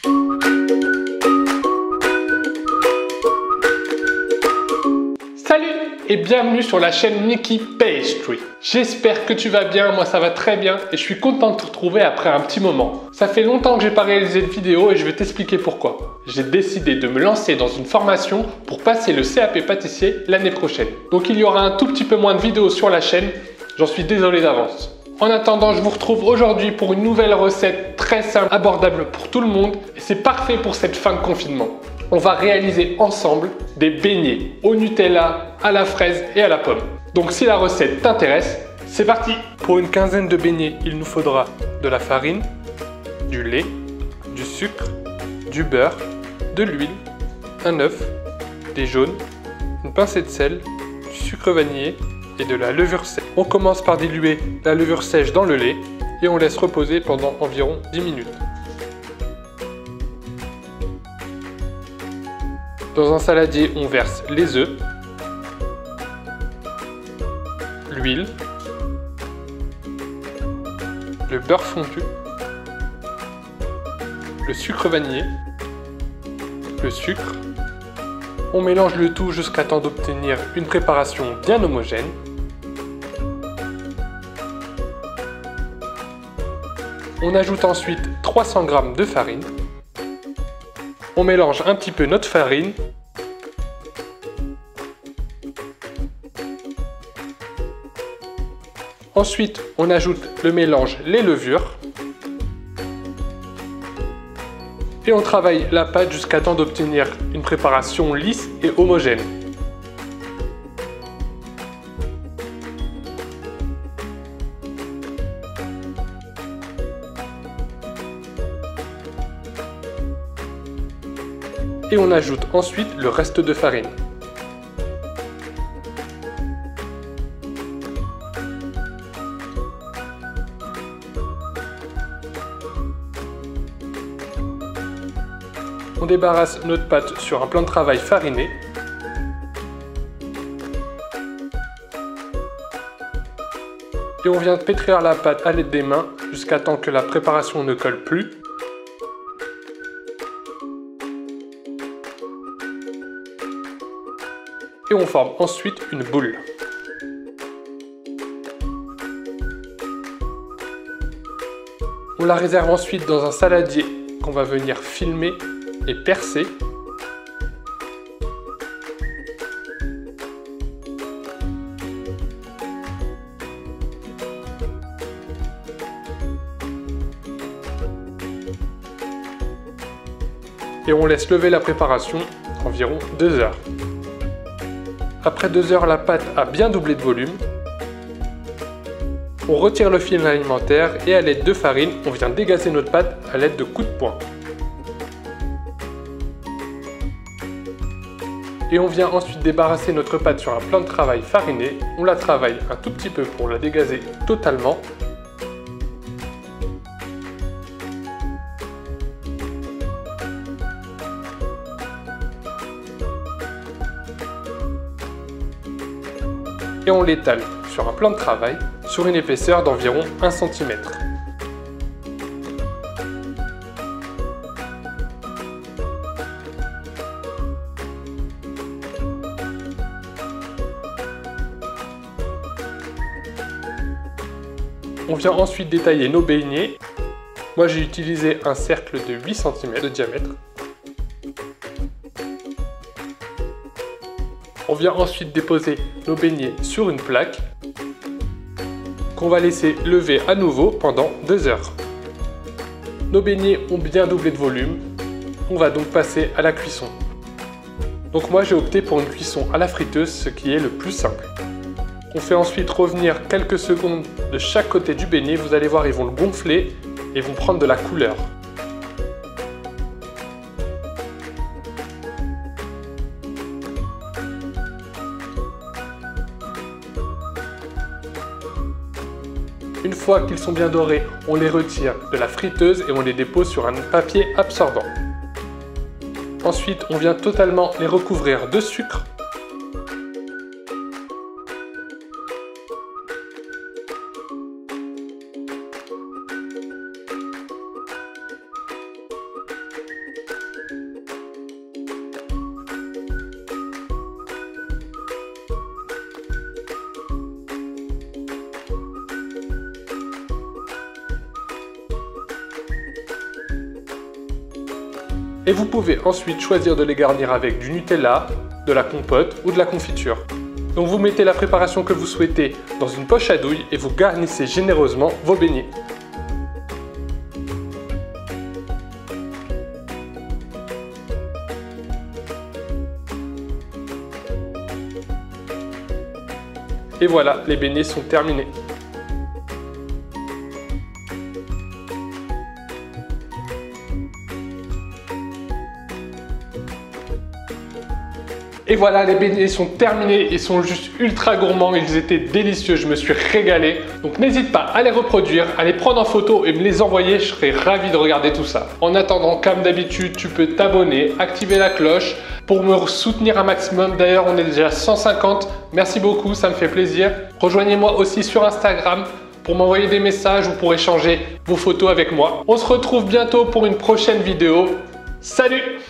Salut et bienvenue sur la chaîne Nikki Pastry. J'espère que tu vas bien, moi ça va très bien et je suis content de te retrouver après un petit moment. Ça fait longtemps que j'ai pas réalisé de vidéo et je vais t'expliquer pourquoi. J'ai décidé de me lancer dans une formation pour passer le CAP pâtissier l'année prochaine. Donc il y aura un tout petit peu moins de vidéos sur la chaîne, j'en suis désolé d'avance. En attendant, je vous retrouve aujourd'hui pour une nouvelle recette très simple, abordable pour tout le monde et c'est parfait pour cette fin de confinement. On va réaliser ensemble des beignets au Nutella, à la fraise et à la pomme. Donc si la recette t'intéresse, c'est parti! Pour une quinzaine de beignets, il nous faudra de la farine, du lait, du sucre, du beurre, de l'huile, un œuf, des jaunes, une pincée de sel, du sucre vanillé et de la levure sèche. On commence par diluer la levure sèche dans le lait et on laisse reposer pendant environ 10 minutes. Dans un saladier, on verse les œufs, l'huile, le beurre fondu, le sucre vanillé, le sucre. On mélange le tout jusqu'à temps d'obtenir une préparation bien homogène. On ajoute ensuite 300 g de farine. On mélange un petit peu notre farine. Ensuite, on ajoute le mélange, les levures. Et on travaille la pâte jusqu'à temps d'obtenir une préparation lisse et homogène. Et on ajoute ensuite le reste de farine. On débarrasse notre pâte sur un plan de travail fariné. Et on vient pétrir la pâte à l'aide des mains jusqu'à temps que la préparation ne colle plus. Et on forme ensuite une boule. On la réserve ensuite dans un saladier qu'on va venir filmer et percer. Et on laisse lever la préparation environ 2 heures. Après 2 heures, la pâte a bien doublé de volume. On retire le film alimentaire et à l'aide de farine, on vient dégazer notre pâte à l'aide de coups de poing. Et on vient ensuite débarrasser notre pâte sur un plan de travail fariné. On la travaille un tout petit peu pour la dégazer totalement. Et on l'étale sur un plan de travail sur une épaisseur d'environ 1 cm. On vient ensuite détailler nos beignets. Moi j'ai utilisé un cercle de 8 cm de diamètre. On vient ensuite déposer nos beignets sur une plaque qu'on va laisser lever à nouveau pendant 2 heures. Nos beignets ont bien doublé de volume. On va donc passer à la cuisson. Donc moi j'ai opté pour une cuisson à la friteuse, ce qui est le plus simple. On fait ensuite revenir quelques secondes de chaque côté du beignet. Vous allez voir, ils vont le gonfler et vont prendre de la couleur. Une fois qu'ils sont bien dorés, on les retire de la friteuse et on les dépose sur un papier absorbant. Ensuite, on vient totalement les recouvrir de sucre. Et vous pouvez ensuite choisir de les garnir avec du Nutella, de la compote ou de la confiture. Donc vous mettez la préparation que vous souhaitez dans une poche à douille et vous garnissez généreusement vos beignets. Et voilà, les beignets sont terminés. Et voilà, les beignets sont terminés, ils sont juste ultra gourmands, ils étaient délicieux, je me suis régalé. Donc n'hésite pas à les reproduire, à les prendre en photo et me les envoyer, je serai ravi de regarder tout ça. En attendant, comme d'habitude, tu peux t'abonner, activer la cloche pour me soutenir un maximum. D'ailleurs, on est déjà 150, merci beaucoup, ça me fait plaisir. Rejoignez-moi aussi sur Instagram pour m'envoyer des messages ou pour échanger vos photos avec moi. On se retrouve bientôt pour une prochaine vidéo. Salut!